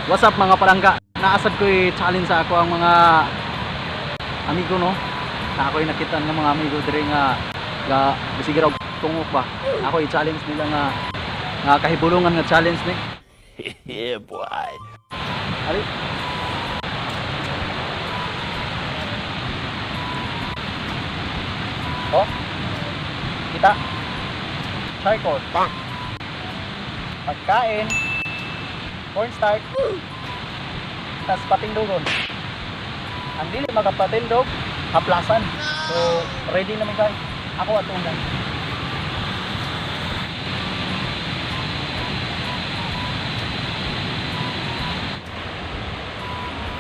What's up mga palangga? Naasad ko i-challenge sa ako ang mga amigo no. Na ako nakita ng mga amigo dire nga bisigiraw tungok ba. Ako i-challenge nila nga kahibulungan nga challenge ni. Yeah, boy. Ari. Oh. Kita. Circle. Bang. Pagkain. Cornstarch. Tas patindogon. Ang dili magapatindog, haplasan. So, ready na mi guys. Ako atong guys.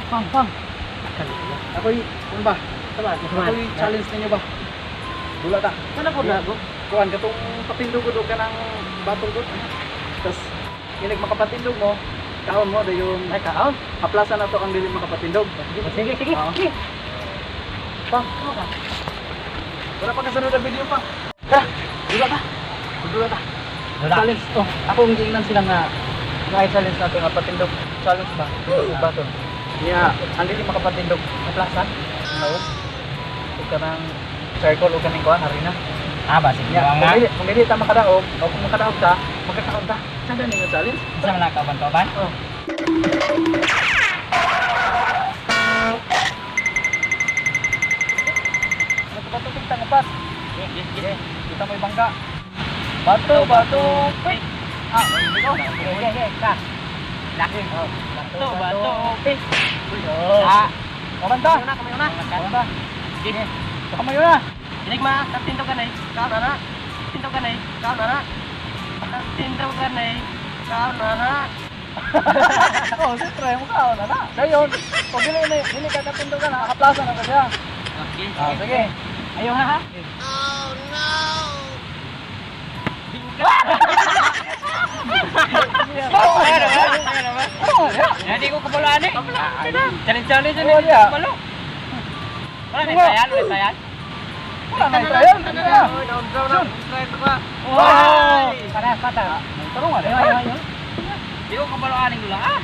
Pang. Ako'y, kung ba? Ako'y challenge ninyo ba? Dula ta. Sana po lago? Kuhan ka itong patindog ka ng batong doon. Tapos, yung makapatindog mo, kaon mo, dahil yung Kaon? haplasan na to ang dili makapatindog. Sige. Oo. Pang, wala pa kasunod na video pa. Dula ta. Dula. Challenge. Oh, ako ang giingnan sila nga challenge natin nga patindog. Challenge ba? Baton. Yeah, ang dili makapatindog. Haplasan. No. Ug kanang circle o kaning kuan harina. Ba, sige Yeah, nga. kung dili ta makadaog, o kung makadaog ta, magkakaon ta. Sada ni nga challenge. Isa man lang kaban-kaban? Oh. Nagpatuting tangapas. Sige. Kita mo bangga. Bato, quick. Dito. Sige, ka. Laki. Bato, okay. Kamanta. Kamayo na. Kamanta. Sige. Kamayo na. Dinig ma, tinto ka na eh. Kaon na. Tinto ka na eh. Kaon na. Tinto ka na eh. Kaon na. Oh, siyempre, mukha na na. Dayon, kung dili ka katindog ka na, nakaplaza na ka siya. Okay. Sige. Ayaw ha. Hindi ko kapalaan eh. Challenge Oh, ni yeah. kapalo. Wala na tayan. Wala na trial. Down. Wow! Panas mata. Tarungan. Ayo. Hindi ko kapalaan ng gula ah.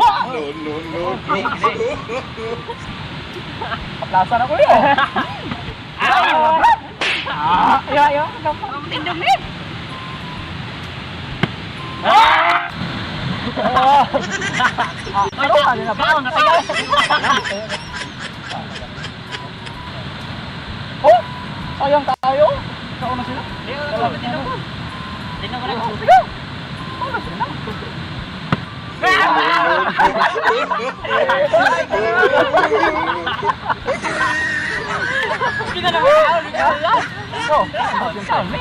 No. Kaplaza na ko yun. Ayaw. Tindog ni. Tarungan na ba? Oh! Sayang tayo. Kauna sila. Tindog ko. Tindog ko na. Sige. Kauna sila. Hindi ka na makakaon. Oh, yung sound ni.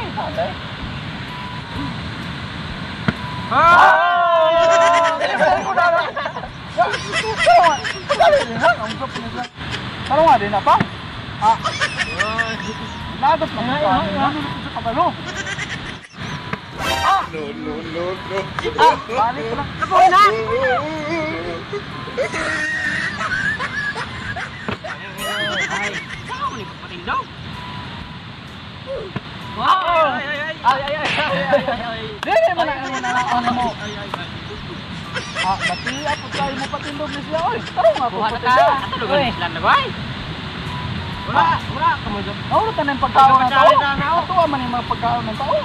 Tarungan din na pa? Lagot na mga sa kabalo. No. Balik ko lang. Nabuhay na. Ay, saan mo ni patindog? Wow! Ay. Dili mo na ano mo. Bati ako tayo mo patindog ni siya. Oy, tarungan ako Buhat ka. patindog. Ato lugar ni Island na ba? Wala. Kamundo. Naulo ka ng pagkaon ng tao. Atuwa man yung mga pagkaon ng tao.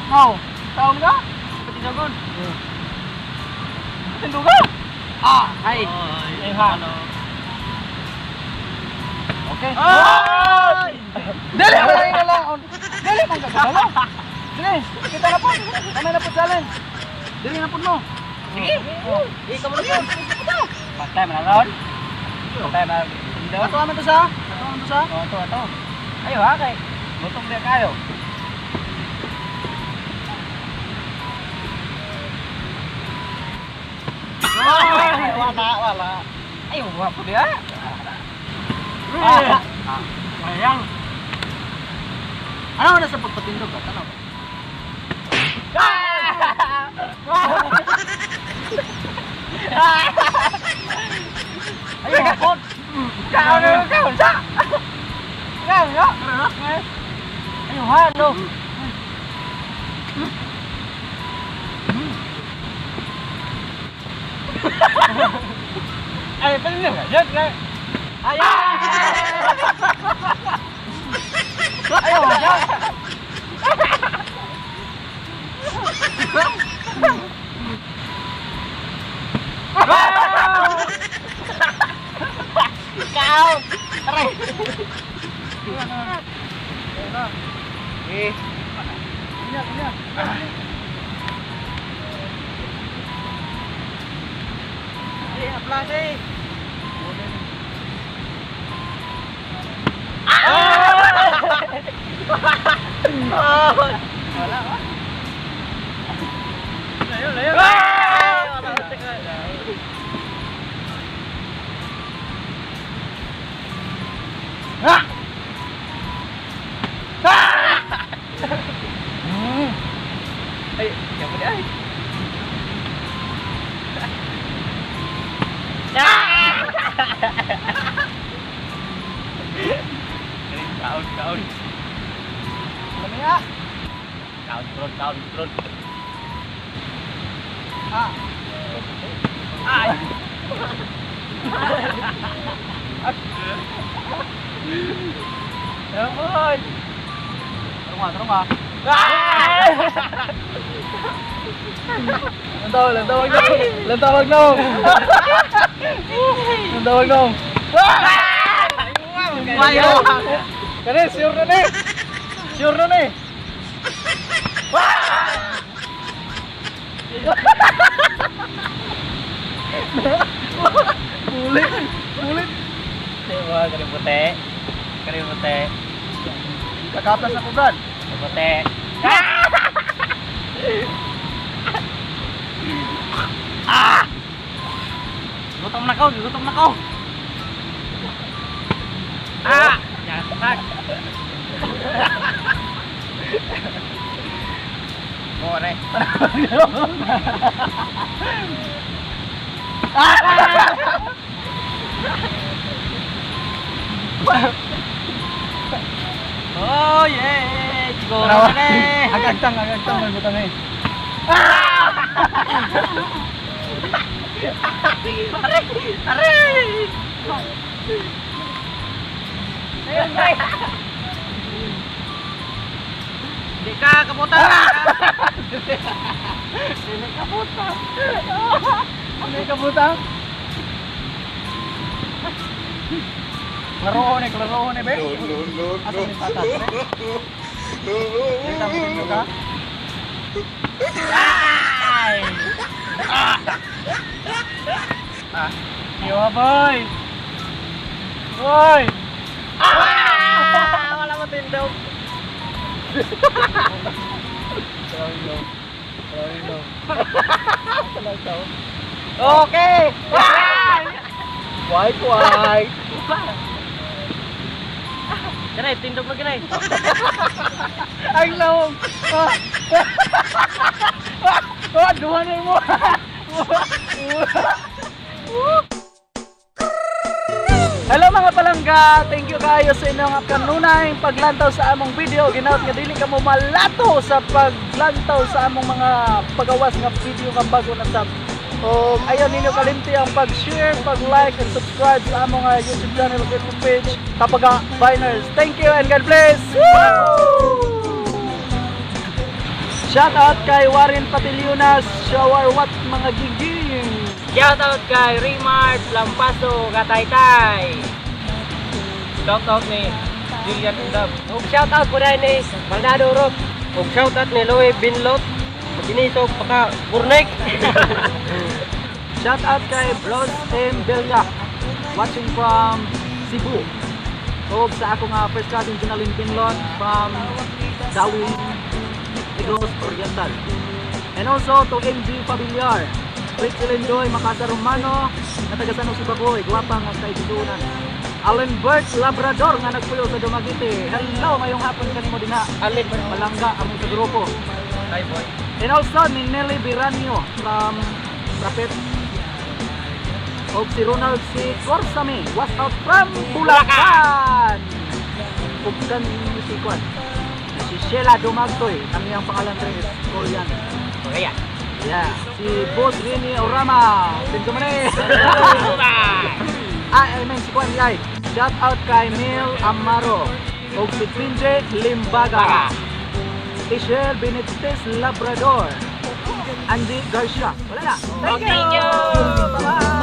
Now, taon ka? Patindogon. Patindog ka? Ay. Ay, ha. Okay. Ay! Dili mo lang inalaon. Dili mo gagawin. Dili, kita na po. Kamay na po challenge. Dili na po mo. Sige. Ikaw mo na po. Patay mo na ron. Patay mo na. Atuwa man to sa? Ito. Ayo ha kay. Butong dia kayo. Wala. Ayo, wapo dia. Sayang. Ano na sa pagpatindog ka? Tanaw. Ayo, kapot. Kau sa. Kau ya. Ayo ha, no. Yan, yan. Ayaw! Ayaw, ayaw! Ikaw! Aray! Eh. Ay, aplas eh. Wala ba? Layo, layo. Ay, yang mana ay? Kaun, kaun. Mana ya? Kaun turun. Ah. Ay. Ampun. Terung ah. Lantawag no. Mayo. Kani sure na ni. Bulit. Dewa kari putih. Kakaplas ako, Brad. Putih. Gutom na kau. Nyatak. More. Oh yeah, siguro na eh. Agagtang magutang eh. Aray! Ayun, guys. Di ka kaputan. Hindi kaputan. Klaro ni be. Asa ni patas be? Kita mo ka? Ay! Yo boy. Boy. Wala mo tindog. Okay. White. Kanay, tindog mo kanay. Ang lawong. Duhanan mo. Hello mga palangga, thank you kayo sa inyong kanunay paglantaw sa among video. Ginaot nga dili ka mo malato sa paglantaw sa among mga pagawas nga video nga bago na sab. O ayaw ninyo kalimti ang pag-share, pag-like, and subscribe sa among YouTube channel o Facebook page Kapaga Biners. Thank you and God bless! Woo! Shout out kay Warren Patilionas, Shower What mga giging! Shout out kay Remart Lampaso Gataytay. Shout out ni Julian Undab. Ug shout out po dahil ni Baldado Rock. Ug shout out ni Loe Binlot. Maginisog paka Burnek. Shout out kay Bros M. Belga, watching from Cebu. O sa ako nga first cousin Junalyn Pinlon from Dawin, Negros Oriental. And also to MG Pabiliar, Rachel Enjoy Makasa Romano, na taga San Jose Bacoy, guwapang ang kaibidunan. Allen Bert Labrador nga nagpuyo sa Dumaguete. Hello, ngayong hapon kanimo dinha. Alin Malangga among sa grupo. Hi boy. And also ni Nelly Biranio from Rapet. O si Ronald C. Corsame, was out from Bulacan. Ug kan si Kwan. Si Sheila Dumagtoy, ang iyang pangalan rin is Korean. Korea. Yeah, si Boss Rini Orama. Pinto man eh. I mean si Kwan Yay. Shout out kay Mil Amaro. O si Pinje Limbaga. Michelle Benitez Labrador. Andy Garcia. Wala na. Thank you. Thank you. Bye-bye.